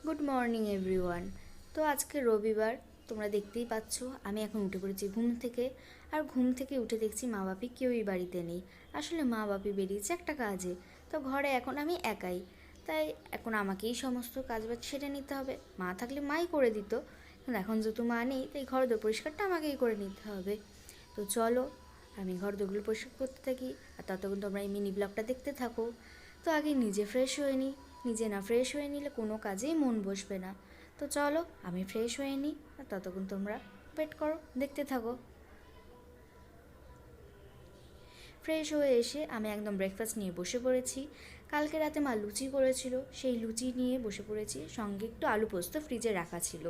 Good morning everyone. তো আজকে রবিবার, তোমরা দেখতেই পাচ্ছ আমি এখন উঠে পড়েছি ঘুম থেকে। আর ঘুম থেকে উঠে দেখছি মা বাপি কেউই বাড়িতে নেই। আসলে মা বাপি বেরিয়েছে একটা কাজে, তো ঘরে এখন আমি একাই। তাই এখন আমাকেই সমস্ত কাজবাজ সেরে নিতে হবে। মা থাকলে মাই করে দিত, কিন্তু এখন যেহেতু মা নেই তাই ঘর দোর পরিষ্কারটা আমাকেই করে নিতে হবে। তো চলো আমি ঘর দোরগুলো পরিষ্কার করতে থাকি, আর ততক্ষণ তোমরা এই মিনি ব্লগটা দেখতে থাকো। তো আগে নিজে ফ্রেশ হয়ে নিই, নিজে না ফ্রেশ হয়ে নিলে কোনো কাজেই মন বসবে না। তো চলো আমি ফ্রেশ হয়ে নিই, আর ততক্ষণ তোমরা ওয়েট করো, দেখতে থাকো। ফ্রেশ হয়ে এসে আমি একদম ব্রেকফাস্ট নিয়ে বসে পড়েছি। কালকে রাতে মা লুচি করেছিল, সেই লুচি নিয়ে বসে পড়েছি, সঙ্গে একটু আলু পোস্ত ফ্রিজে রাখা ছিল।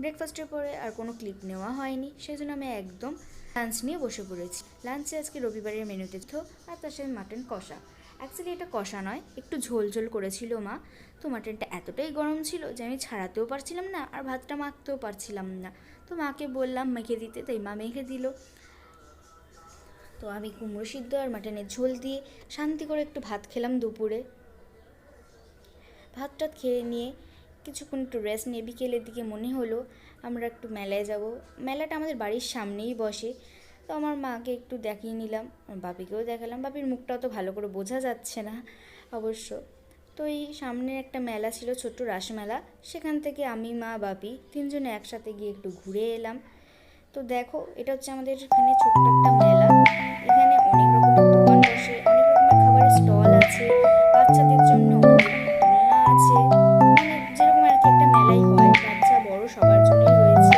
ব্রেকফাস্টের পরে আর কোনো ক্লিপ নেওয়া হয়নি, সেই জন্য আমি একদম লাঞ্চ নিয়ে বসে পড়েছি। লাঞ্চে আজকে রবিবারের মেনুতে তো আর তার সাথে মাটন কষা। অ্যাকচুয়ালি এটা কষা নয়, একটু ঝোল ঝোল করেছিল মা। তো মাটনটা এতটাই গরম ছিল যে আমি ছাড়াতেও পারছিলাম না, আর ভাতটা মাখতেও পারছিলাম না। তো মাকে বললাম মেখে দিতে, তাই মা মেখে দিল। তো আমি কুমড়ো সিদ্ধ আর মাটনের ঝোল দিয়ে শান্তি করে একটু ভাত খেলাম দুপুরে। ভাতটা খেয়ে নিয়ে কিছুক্ষণ একটু রেস্ট নিয়ে বিকেলের দিকে মনে হলো আমরা একটু মেলায় যাব। মেলাটা আমাদের বাড়ির সামনেই বসে। তো আমার মাকে একটু দেখিয়ে নিলাম, আমার বাপিকেও দেখালাম। বাপির মুখটাও তো ভালো করে বোঝা যাচ্ছে না অবশ্য। তো এই সামনে একটা মেলা ছিল, ছোট্ট রাসমেলা। সেখান থেকে আমি, মা, বাপি তিনজনে একসাথে গিয়ে একটু ঘুরে এলাম। তো দেখো, এটা হচ্ছে আমাদের এখানে ছোট্ট একটা মেলা। এখানে অনেক রকমের দোকান বসে, অনেক রকমের খাবারের স্টল আছে, বাচ্চাদের জন্য অনেক দোলনা আছে। মানে যেরকম আর কি একটা মেলাই হয়, বাচ্চা বড় সবার জন্যই রয়েছে।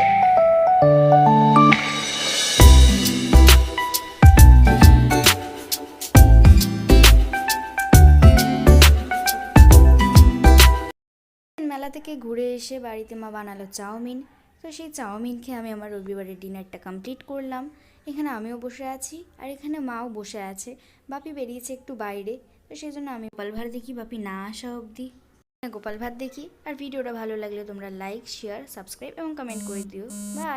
মেলা থেকে ঘুরে এসে বাড়িতে মা বানালো চাউমিন। তো সেই চাউমিন খেয়ে আমি আমার রবিবারের ডিনারটা কমপ্লিট করলাম। এখানে আমিও বসে আছি, আর এখানে মাও বসে আছে। বাপি বেরিয়েছে একটু বাইরে, তো সেই জন্য আমি গোপাল ভাঁড় দেখি বাপি না আসা অবধি। গোপাল ভাঁড় দেখি। আর ভিডিওটা ভালো লাগলে তোমরা লাইক, শেয়ার, সাবস্ক্রাইব এবং কমেন্ট করে দিও। বাই।